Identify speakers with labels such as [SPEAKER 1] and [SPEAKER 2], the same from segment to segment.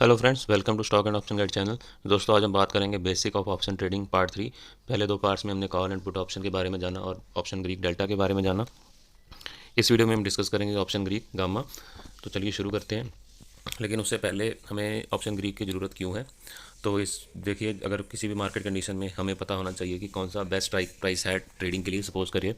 [SPEAKER 1] Hello friends, welcome to stock and option guide channel. दोस्तों, आज हम बात करेंगे basic of option trading part 3। पहले दो पार्ट्स में हमने कॉल एंड पुट ऑप्शन के बारे में जाना और ऑप्शन ग्रीक डेल्टा के बारे में जाना। इस वीडियो में हम डिस्कस करेंगे ऑप्शन ग्रीक गामा। तो चलिए शुरू करते हैं। लेकिन उससे पहले हमें ऑप्शन ग्रीक की ज़रूरत क्यों है, तो इस देखिए, अगर किसी भी मार्केट कंडीशन में हमें पता होना चाहिए कि कौन सा बेस्ट स्ट्राइक प्राइस है ट्रेडिंग के लिए। सपोज करिए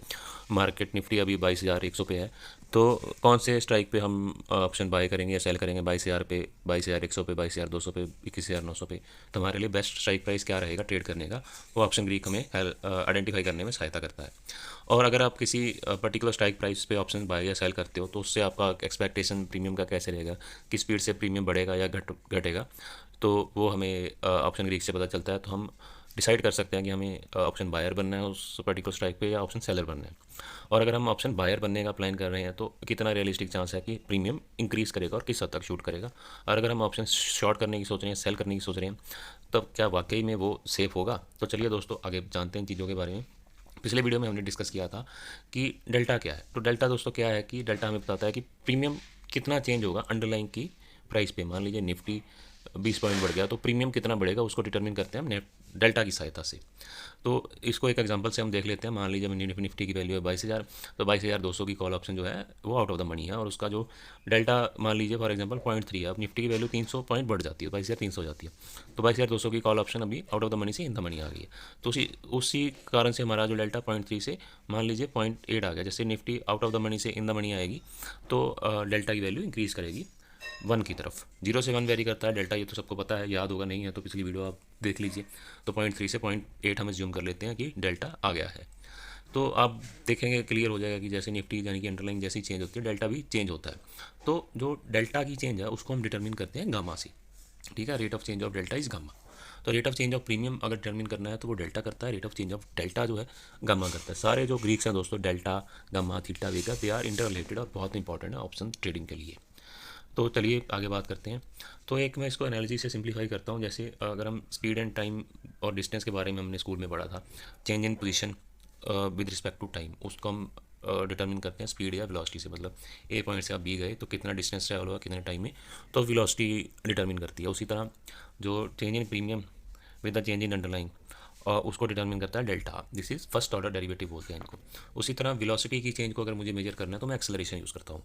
[SPEAKER 1] मार्केट निफ्टी अभी 22,100 पे है, तो कौन से स्ट्राइक पे हम ऑप्शन बाय करेंगे या सेल करेंगे? 22,000 पे, 22,100 पे, 22,200 पे, 21,900 पे। तो हमारे लिए बेस्ट स्ट्राइक प्राइस क्या रहेगा ट्रेड करने का, वो ऑप्शन ग्रीक हमें आइडेंटिफाई करने में सहायता करता है। और अगर आप किसी पर्टिकुलर स्ट्राइक प्राइस पे ऑप्शन बाय या सेल करते हो, तो उससे आपका एक्सपेक्टेशन प्रीमियम का कैसे रहेगा, किस स्पीड से प्रीमियम बढ़ेगा या घटेगा, तो वो हमें ऑप्शन ग्रीक से पता चलता है। तो हम डिसाइड कर सकते हैं कि हमें ऑप्शन बायर बनना है उस पर्टिकुलर स्ट्राइक पे या ऑप्शन सेलर बनना है। और अगर हम ऑप्शन बायर बनने का प्लान कर रहे हैं, तो कितना रियलिस्टिक चांस है कि प्रीमियम इंक्रीज़ करेगा और किस हद तक शूट करेगा। और अगर हम ऑप्शन शॉर्ट करने की सोच रहे हैं, सेल करने की सोच रहे हैं, तब क्या वाकई में वो सेफ़ होगा? तो चलिए दोस्तों, आगे जानते हैं चीज़ों के बारे में। पिछले वीडियो में हमने डिस्कस किया था कि डेल्टा क्या है। तो डेल्टा दोस्तों क्या है कि डेल्टा हमें बताता है कि प्रीमियम कितना चेंज होगा अंडरलाइंग की प्राइस पे। मान लीजिए निफ्टी 20 पॉइंट बढ़ गया, तो प्रीमियम कितना बढ़ेगा उसको डिटरमिन करते हैं हम नेट डेल्टा की सहायता से। तो इसको एक एग्जांपल से हम देख लेते हैं। मान लीजिए निफ्टी की वैल्यू है 22,000, तो 22,200 की कॉल ऑप्शन जो है वो आउट ऑफ द मनी है, और उसका जो डेल्टा मान लीजिए फॉर एग्जांपल 0.3 है। अब निफ्टी की वैल्यू 300 पॉइंट बढ़ जाती है, 22,300 हो जाती है, तो 22,200 की कॉल ऑप्शन अभी आउट ऑफ द मनी से इन द मनी आ गई है। तो उसी कारण से हमारा जो डेल्टा 0.3 से मान लीजिए 0.8 आ गया। जैसे Nifty out of the money से इन द मनी आएगी, तो डेल्टा की वैल्यू इंक्रीज़ करेगी 1 की तरफ। 0 से 1 वेरी करता है डेल्टा, ये तो सबको पता है, याद होगा, नहीं है तो पिछली वीडियो आप देख लीजिए। तो 0.3 से 0.8 हम ज्यूम कर लेते हैं कि डेल्टा आ गया है। तो आप देखेंगे, क्लियर हो जाएगा कि जैसे निफ्टी यानी कि अंडरलाइन जैसी चेंज होती है, डेल्टा भी चेंज होता है। तो जो डेल्टा की चेंज है उसको हम डिटरमिन करते हैं गामा से। ठीक है, rate of change of delta is gamma. तो rate of change of premium अगर डिटरमिन करना है तो वो डेल्टा करता है, rate of change of delta जो है गामा करता है। सारे जो ग्रीक्स हैं दोस्तों, delta, gamma, theta, vega, they are interrelated और बहुत इंपॉर्टेंट है ऑप्शन ट्रेडिंग के लिए। तो चलिए आगे बात करते हैं। तो एक मैं इसको एनालिसिस से सिंप्लीफाई करता हूँ। जैसे अगर हम स्पीड एंड टाइम और डिस्टेंस के बारे में हमने स्कूल में पढ़ा था, change in position with respect to time, उसको हम डिटरमिन करते हैं स्पीड या वेलोसिटी से। मतलब ए पॉइंट से आप बी गए तो कितना डिस्टेंस ट्रैवल हुआ कितने टाइम में, तो वेलोसिटी डिटरमिन करती है। उसी तरह जो change in premium with the change in underline, और उसको डिटरमिन करता है delta. This is first order derivative बोलते हैं इनको। उसी तरह वेलोसिटी की चेंज को अगर मुझे मेजर करना है तो मैं एक्सेलरेशन यूज़ करता हूँ।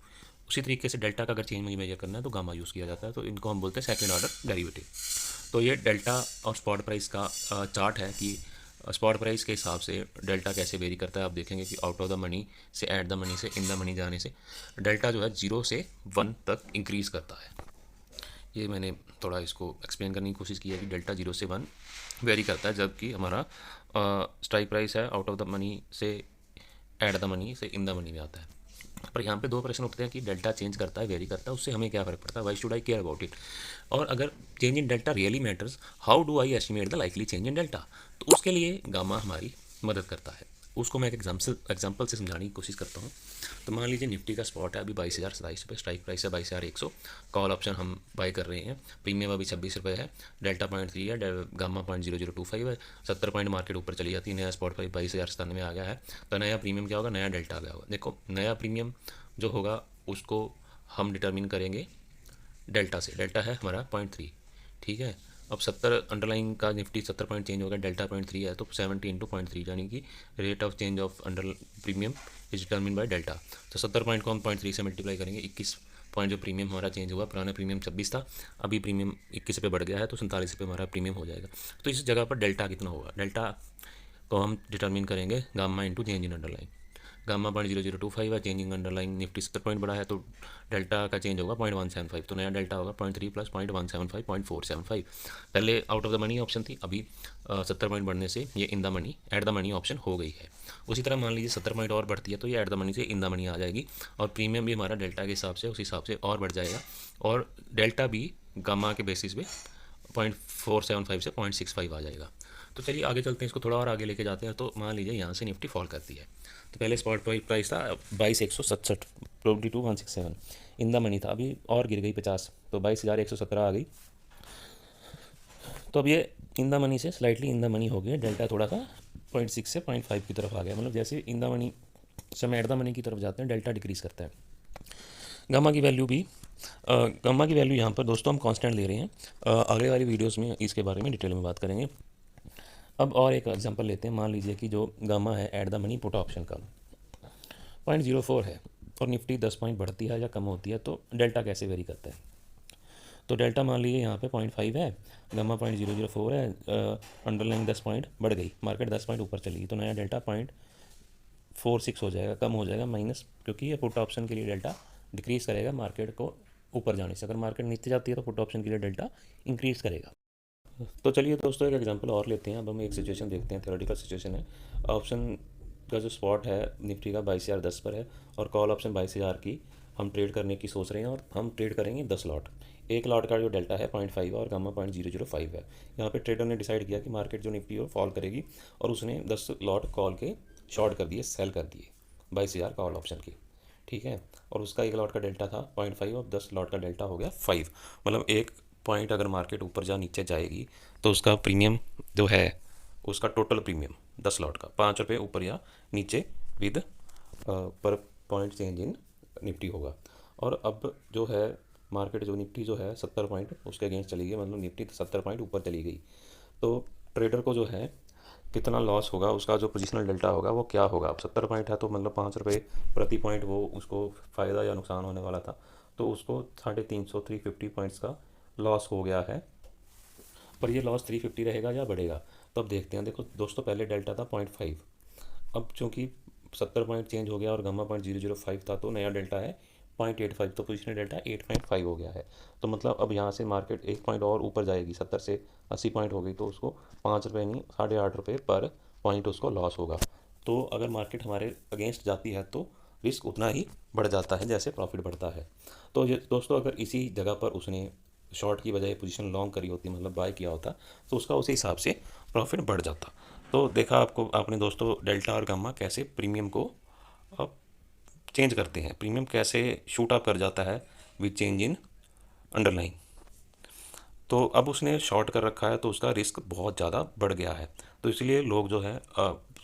[SPEAKER 1] उसी तरीके से डेल्टा का अगर चेंज मुझे मेजर करना है तो गामा यूज़ किया जाता है। तो इनको हम बोलते हैं सेकंड ऑर्डर डेरिवेटिव। तो ये डेल्टा और स्पॉट प्राइस का चार्ट है कि स्पॉट प्राइस के हिसाब से डेल्टा कैसे वेरी करता है। आप देखेंगे कि आउट ऑफ द मनी से, एट द मनी से, इन द मनी जाने से डेल्टा जो है 0 से 1 तक इंक्रीज़ करता है। ये मैंने थोड़ा इसको एक्सप्लेन करने की कोशिश की है कि डेल्टा 0 से 1 वेरी करता है, जबकि हमारा स्ट्राइक प्राइस है आउट ऑफ द मनी से, एट द मनी से, इन द मनी में आता है। पर यहाँ पे दो प्रश्न उठते हैं कि डेल्टा चेंज करता है, वेरी करता है, उससे हमें क्या फ़र्क पड़ता है? Why should I care about it? और अगर change in delta really matters, how do I estimate the likely change in delta? तो उसके लिए गामा हमारी मदद करता है। उसको मैं एक एग्जाम्पल से समझाने की कोशिश करता हूँ। तो मान लीजिए निफ्टी का स्पॉट है अभी 22,027 रुपये, स्ट्राइक प्राइस है 22,100, कॉल ऑप्शन हम बाय कर रहे हैं, प्रीमियम अभी 26 रुपये है, डेल्टा 0.3 है, गामा 0.0025 है। 70 पॉइंट मार्केट ऊपर चली जाती है, नया स्पॉट प्राइस 22,097 आ गया है। तो नया प्रीमियम क्या होगा? नया डेल्टा आ गया होगा। देखो, नया प्रीमियम जो होगा उसको हम डिटरमिन करेंगे डेल्टा से। डेल्टा है हमारा 0.3। ठीक है, अब 70 अंडरलाइन का निफ्टी 70 पॉइंट चेंज होगा, डेल्टा 0.3 है, तो 70 इंटू 0.3 यानी कि rate of change of under premium is determine by delta. तो 70 पॉइंट को हम 0.3 से मल्टीप्लाई करेंगे, 21 पॉइंट जो प्रीमियम हमारा चेंज हुआ। पुराना प्रीमियम 26 था, अभी प्रीमियम 21 रुपये बढ़ गया है, तो 47 रुपये हमारा प्रीमियम हो जाएगा। तो इस जगह पर डेल्टा कितना होगा? डेल्टा को हम डिटर्मिन करेंगे gamma into change in underline. Gamma 0.0025 है, चेंजिंग अंडरलाइन निफ्टी 70 पॉइंट बढ़ा है, तो डेल्टा का चेंज होगा 0.175। तो नया डेल्टा होगा 0.3 प्लस 0.175, 0.475। पहले out of the money option थी, अभी 70 पॉइंट बढ़ने से ये in the money, at the money option हो गई है। उसी तरह मान लीजिए 70 पॉइंट और बढ़ती है तो ये एट द मनी से इन द मनी आ जाएगी, और प्रीमियम भी हमारा डेल्टा के हिसाब से उस हिसाब से और बढ़ जाएगा, और डेल्टा भी गामा के बेसिस पे 0.475 से 0.65 आ जाएगा। तो चलिए आगे चलते हैं, इसको थोड़ा और आगे लेके जाते हैं। तो मान लीजिए यहाँ से निफ्टी फॉल करती है, तो पहले स्पॉट प्राइस था 22,167, 22,167 इन द मनी था, अभी और गिर गई 50, तो 22,117 आ गई। तो अब ये इन द मनी से स्लाइटली इन द मनी हो गया, डेल्टा थोड़ा सा 0.6 से 0.5 की तरफ आ गया। मतलब जैसे इन द मनी से हम एट द मनी की तरफ जाते हैं, डेल्टा डिक्रीज़ करता है। गामा की वैल्यू भी गामा की वैल्यू यहाँ पर दोस्तों हम कांस्टेंट ले रहे हैं। अगले वाली वीडियोस में इसके बारे में डिटेल में बात करेंगे। अब और एक एग्जांपल लेते हैं। मान लीजिए कि जो गामा है at the money put option का 0.04 है और निफ्टी 10 पॉइंट बढ़ती है या कम होती है, तो डेल्टा कैसे वेरी करता है। तो डेल्टा मान लीजिए यहाँ पे 0.5 है, गामा 0.004 है, अंडरलाइन 10 पॉइंट बढ़ गई, मार्केट 10 पॉइंट ऊपर चली गई, तो नया डेल्टा 0.46 हो जाएगा, कम हो जाएगा माइनस, क्योंकि ये पुट ऑप्शन के लिए डेल्टा डिक्रीज़ करेगा मार्केट को ऊपर जाने से। अगर मार्केट नीचे जाती है तो पुट ऑप्शन के लिए डेल्टा इंक्रीज़ करेगा। तो चलिए दोस्तों एक एग्जांपल और लेते हैं। अब हम एक सिचुएशन देखते हैं, थ्योरेटिकल सिचुएशन है। ऑप्शन का जो स्पॉट है निफ्टी का 22,010 पर है और कॉल ऑप्शन 22,000 की हम ट्रेड करने की सोच रहे हैं और हम ट्रेड करेंगे 10 लॉट। एक लॉट का जो डेल्टा है 0.5 है और गामा 0.005 है। यहाँ पे ट्रेडर ने डिसाइड किया कि मार्केट जो निफ्टी है वो फॉल करेगी और उसने 10 लॉट कॉल के शॉर्ट कर दिए, सेल कर दिए 22,000 कॉल ऑप्शन की, ठीक है। और उसका एक लॉट का डेल्टा था 0.5 और 10 लॉट का डेल्टा हो गया 5। मतलब एक पॉइंट अगर मार्केट ऊपर जा नीचे जाएगी तो उसका प्रीमियम जो है, उसका टोटल प्रीमियम 10 लॉट का 5 रुपये ऊपर या नीचे विद पर पॉइंट चेंज इन निफ्टी होगा। और अब जो है मार्केट जो निफ्टी जो है 70 पॉइंट उसके अगेंस्ट चली गई, मतलब निफ्टी 70 पॉइंट ऊपर चली गई, तो ट्रेडर को जो है कितना लॉस होगा, उसका जो पोजिशनल डेल्टा होगा वो क्या होगा। अब 70 पॉइंट है तो मतलब 5 रुपये प्रति पॉइंट वो उसको फ़ायदा या नुकसान होने वाला था, तो उसको 350 350 पॉइंट्स का लॉस हो गया है। पर ये लॉस 350 रहेगा या बढ़ेगा, तो अब देखते हैं। देखो दोस्तों पहले डेल्टा था 0.5, अब चूँकि 70 पॉइंट चेंज हो गया और गामा 0.005 था, तो नया डेल्टा है 0.85, तो पोजिशनल डेल्टा 8.5 हो गया है। तो मतलब अब यहाँ से मार्केट एक पॉइंट और ऊपर जाएगी, 70 से 80 पॉइंट हो गई, तो उसको 5 रुपये नहीं 8.5 रुपये पर पॉइंट उसको लॉस होगा। तो अगर मार्केट हमारे अगेंस्ट जाती है तो रिस्क उतना ही बढ़ जाता है जैसे प्रॉफिट बढ़ता है। तो ये दोस्तों अगर इसी जगह पर उसने शॉर्ट की बजाय पोजीशन लॉन्ग करी होती, मतलब बाय किया होता, तो उसका उसी हिसाब से प्रॉफिट बढ़ जाता। तो देखा आपने दोस्तों डेल्टा और गामा कैसे प्रीमियम को अब चेंज करते हैं, प्रीमियम कैसे शूट अप कर जाता है विद चेंज इन अंडरलाइन। तो अब उसने शॉर्ट कर रखा है तो उसका रिस्क बहुत ज़्यादा बढ़ गया है, तो इसलिए लोग जो है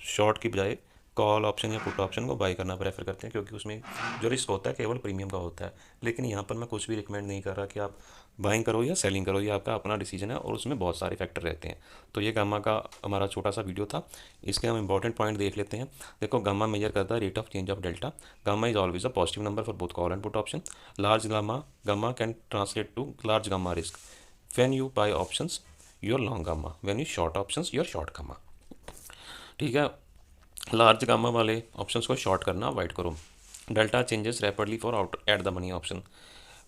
[SPEAKER 1] शॉर्ट की बजाय कॉल ऑप्शन या पुट ऑप्शन को बाई करना प्रेफर करते हैं, क्योंकि उसमें जो रिस्क होता है केवल प्रीमियम का होता है। लेकिन यहाँ पर मैं कुछ भी रिकमेंड नहीं कर रहा कि आप बाइंग करो या सेलिंग करो, ये आपका अपना डिसीजन है और उसमें बहुत सारे फैक्टर रहते हैं। तो ये गामा का हमारा छोटा सा वीडियो था, इसके हम इंपॉर्टेंट पॉइंट देख लेते हैं। देखो गामा मेजर करता है rate of change of delta. Gamma is always a positive number for both call and put option. Large gamma can translate to large gamma risk. When you buy options your long gamma, when you short options your short gamma, ठीक है। Large gamma वाले options को short करना avoid करो। Delta changes rapidly for out at the money option,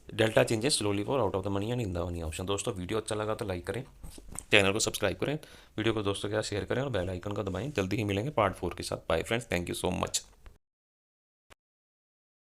[SPEAKER 1] delta changes slowly for out of the money and in the money option. दोस्तों video अच्छा लगा तो लाइक करें, चैनल को सब्सक्राइब करें, वीडियो को दोस्तों के साथ शेयर करें और बेल आइकन को दबाएं। जल्दी ही मिलेंगे पार्ट 4 के साथ। Bye friends, thank you so much.